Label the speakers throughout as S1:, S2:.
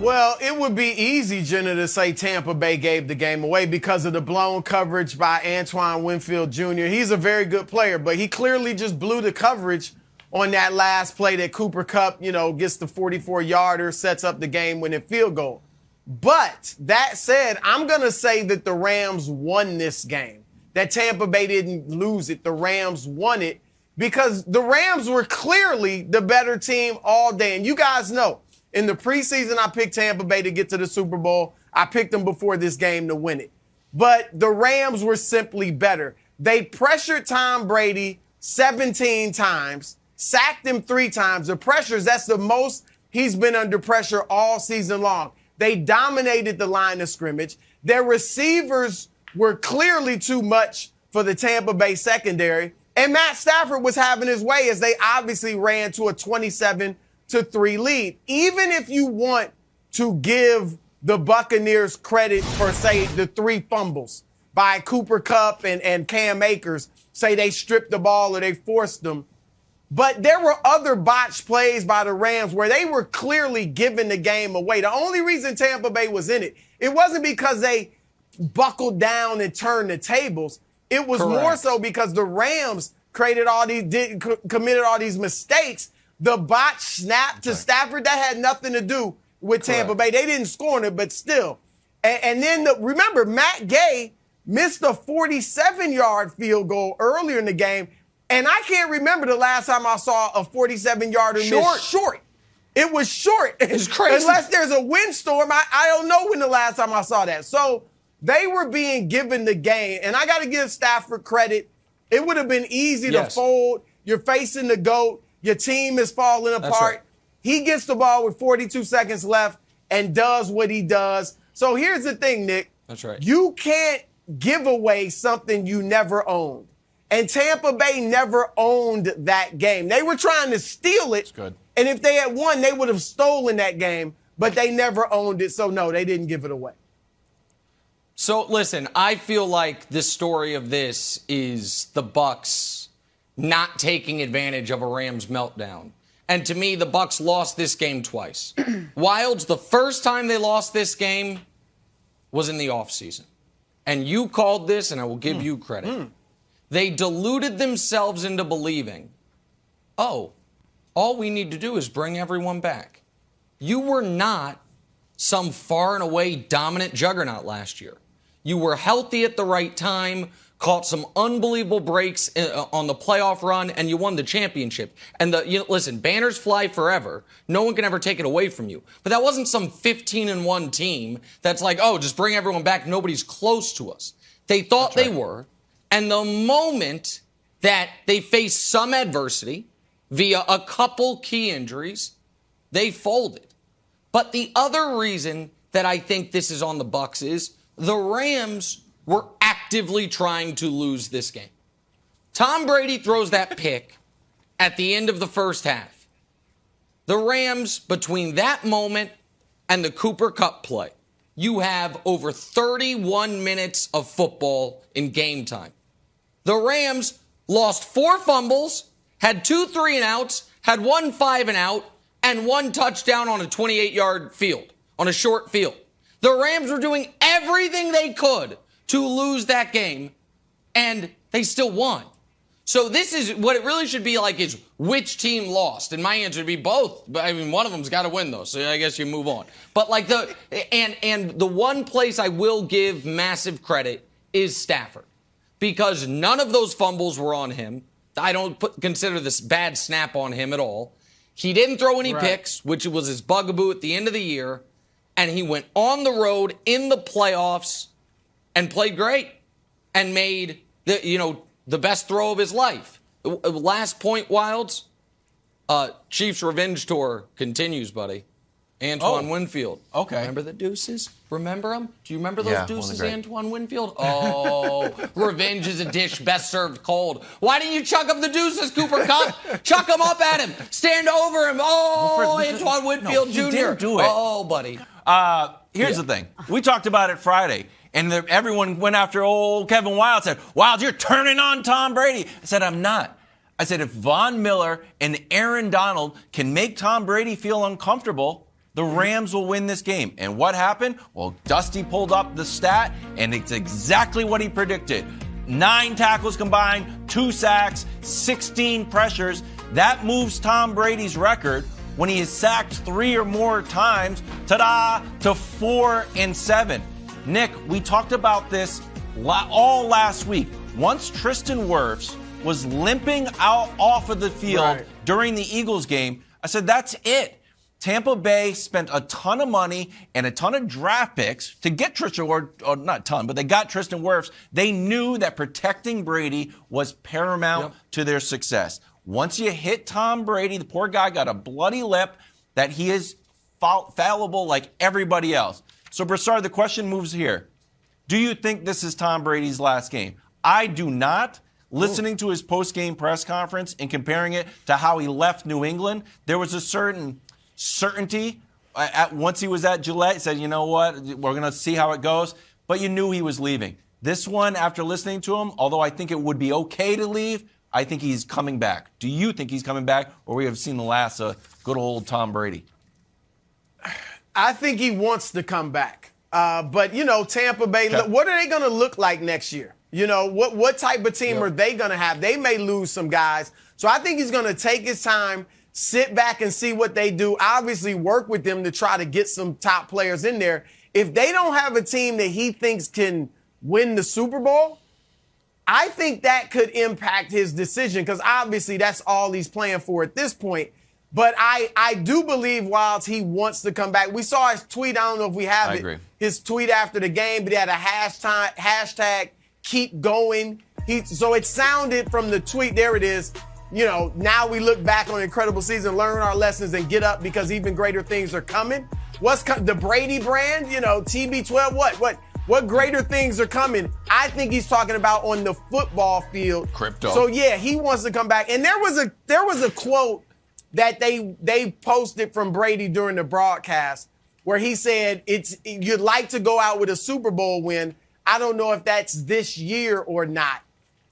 S1: Well, it would be easy, Jenna, to say Tampa Bay gave the game away because of the blown coverage by Antoine Winfield Jr. He's a very good player, but he clearly just blew the coverage on that last play that Cooper Kupp, gets the 44-yarder, sets up the game-winning field goal. But that said, I'm going to say that the Rams won this game, that Tampa Bay didn't lose it. The Rams won it because the Rams were clearly the better team all day. And you guys know, in the preseason, I picked Tampa Bay to get to the Super Bowl. I picked them before this game to win it. But the Rams were simply better. They pressured Tom Brady 17 times, sacked him 3 times. The pressures, that's the most he's been under pressure all season long. They dominated the line of scrimmage. Their receivers were clearly too much for the Tampa Bay secondary. And Matt Stafford was having his way as they obviously ran to a 27-3 lead. Even if you want to give the Buccaneers credit for, say, the 3 fumbles by Cooper Kupp and Cam Akers, say they stripped the ball or they forced them. But there were other botched plays by the Rams where they were clearly giving the game away. The only reason Tampa Bay was in it, it wasn't because they buckled down and turned the tables. It was more so because the Rams committed all these mistakes. The botch snap to Stafford, that had nothing to do with Tampa Bay. They didn't score on it, but still. And then, remember, Matt Gay missed a 47-yard field goal earlier in the game. And I can't remember the last time I saw a 47-yarder miss short. It was short.
S2: It's crazy.
S1: Unless there's a windstorm, I don't know when the last time I saw that. So they were being given the game. And I got to give Stafford credit. It would have been easy to fold. You're facing the GOAT. Your team is falling apart.
S2: Right.
S1: He gets the ball with 42 seconds left and does what he does. So here's the thing, Nick.
S2: That's right.
S1: You can't give away something you never owned. And Tampa Bay never owned that game. They were trying to steal it.
S2: That's good.
S1: And if they had won, they would have stolen that game. But they never owned it. So, no, they didn't give it away.
S2: So, listen, I feel like the story of this is the Bucs not taking advantage of a Rams meltdown. And to me, the Bucs lost this game twice. Wilds, the first time they lost this game was in the offseason. And you called this, and I will give you credit. They deluded themselves into believing, all we need to do is bring everyone back. You were not some far and away dominant juggernaut last year. You were healthy at the right time, caught some unbelievable breaks on the playoff run, and you won the championship. And listen, banners fly forever. No one can ever take it away from you. But that wasn't some 15-1 team that's like, just bring everyone back. Nobody's close to us. They thought they were. And the moment that they faced some adversity via a couple key injuries, they folded. But the other reason that I think this is on the Bucs is the Rams were actively trying to lose this game. Tom Brady throws that pick at the end of the first half. The Rams, between that moment and the Cooper Kupp play, you have over 31 minutes of football in game time. The Rams lost 4 fumbles, had 2 3-and-outs, had 1 5-and-out, and 1 touchdown on a 28-yard field, on a short field. The Rams were doing everything they could to lose that game, and they still won. So this is what it really should be like is which team lost. And my answer would be both. But I mean, one of them's got to win, though, so I guess you move on. But like the one place I will give massive credit is Stafford. Because none of those fumbles were on him. I don't consider this bad snap on him at all. He didn't throw any picks, which was his bugaboo at the end of the year. And he went on the road in the playoffs and played great and made the best throw of his life. Last point, Wilds. Chiefs Revenge Tour continues, buddy. Antoine Winfield.
S3: Okay.
S2: Remember the deuces? Remember them? Do you remember those deuces, Antoine Winfield? Oh, revenge is a dish best served cold. Why didn't you chuck up the deuces, Cooper Kupp? Chuck them up at him. Stand over him. Antoine Winfield Jr.
S3: Didn't do it.
S2: Oh, buddy.
S3: Here's the thing. We talked about it Friday, and everyone went after old Kevin Wilde, said, Wilde, you're turning on Tom Brady. I said, I'm not. I said, if Von Miller and Aaron Donald can make Tom Brady feel uncomfortable, the Rams will win this game. And what happened? Well, Dusty pulled up the stat, and it's exactly what he predicted. 9 tackles combined, 2 sacks, 16 pressures. That moves Tom Brady's record when he is sacked 3 or more times, ta-da, to 4 and 7. Nick, we talked about this all last week. Once Tristan Wirfs was limping out off of the field during the Eagles game, I said, that's it. Tampa Bay spent a ton of money and a ton of draft picks to get Tristan, or not a ton, but they got Tristan Wirfs. They knew that protecting Brady was paramount to their success. Once you hit Tom Brady, the poor guy got a bloody lip, that he is fallible like everybody else. So, Broussard, the question moves here. Do you think this is Tom Brady's last game? I do not. Listening to his post-game press conference and comparing it to how he left New England, there was a certain certainty. Once he was at Gillette, he said, you know what, we're going to see how it goes. But you knew he was leaving. This one, after listening to him, although I think it would be okay to leave, I think he's coming back. Do you think he's coming back, or we have seen the last of good old Tom Brady?
S1: I think he wants to come back. But, Tampa Bay, what are they going to look like next year? What type of team are they going to have? They may lose some guys. So I think he's going to take his time, sit back and see what they do. Obviously work with them to try to get some top players in there. If they don't have a team that he thinks can win the Super Bowl, I think that could impact his decision, because obviously that's all he's playing for at this point. But I do believe whilst he wants to come back, we saw his tweet. I don't know if we have it. His tweet after the game, but he had a hashtag keep going. So it sounded from the tweet, there it is, now we look back on an incredible season, learn our lessons, and get up because even greater things are coming. The Brady brand, TB12, what greater things are coming? I think he's talking about on the football field.
S3: Crypto.
S1: So yeah, he wants to come back. And there was a quote that they posted from Brady during the broadcast where he said, you'd like to go out with a Super Bowl win. I don't know if that's this year or not.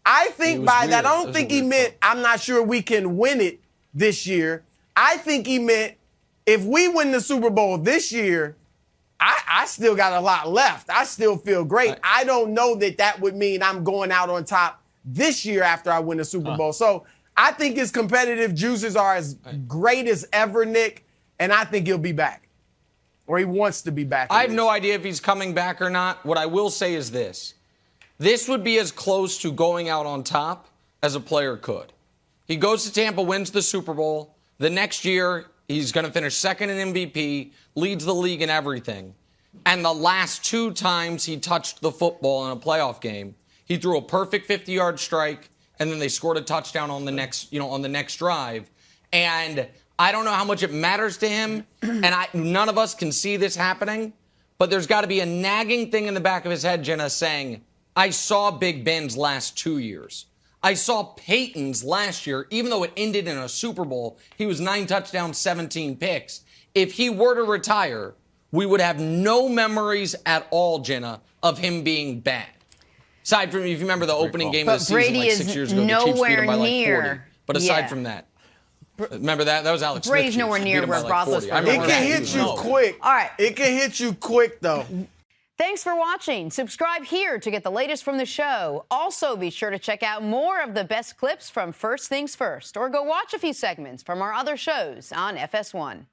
S1: I think by that, I don't think he meant, I'm not sure we can win it this year. I think he meant if we win the Super Bowl this year, I still got a lot left. I still feel great. I don't know that would mean I'm going out on top this year after I win the Super Bowl. So I think his competitive juices are as great as ever, Nick, and I think he'll be back. Or he wants to be back.
S2: I have no idea if he's coming back or not. What I will say is this. This would be as close to going out on top as a player could. He goes to Tampa, wins the Super Bowl. The next year, he's going to finish second in MVP, leads the league in everything. And the last 2 times he touched the football in a playoff game, he threw a perfect 50-yard strike, and then they scored a touchdown on the next drive. And I don't know how much it matters to him, and none of us can see this happening, but there's got to be a nagging thing in the back of his head, Jenna, saying, I saw Big Ben's last 2 years. I saw Peyton's last year, even though it ended in a Super Bowl. He was 9 touchdowns, 17 picks. If he were to retire, we would have no memories at all, Jenna, of him being bad. Aside from, if you remember the opening game of the season like 6 years ago, the Chiefs beat him by like 40. But aside from that, remember that? That was Alex Smith.
S4: Brady's nowhere near where Broussard.
S1: It can hit you quick.
S4: All right.
S1: It can hit you quick, though.
S4: Thanks for watching. Subscribe here to get the latest from the show. Also, be sure to check out more of the best clips from First Things First, or go watch a few segments from our other shows on FS1.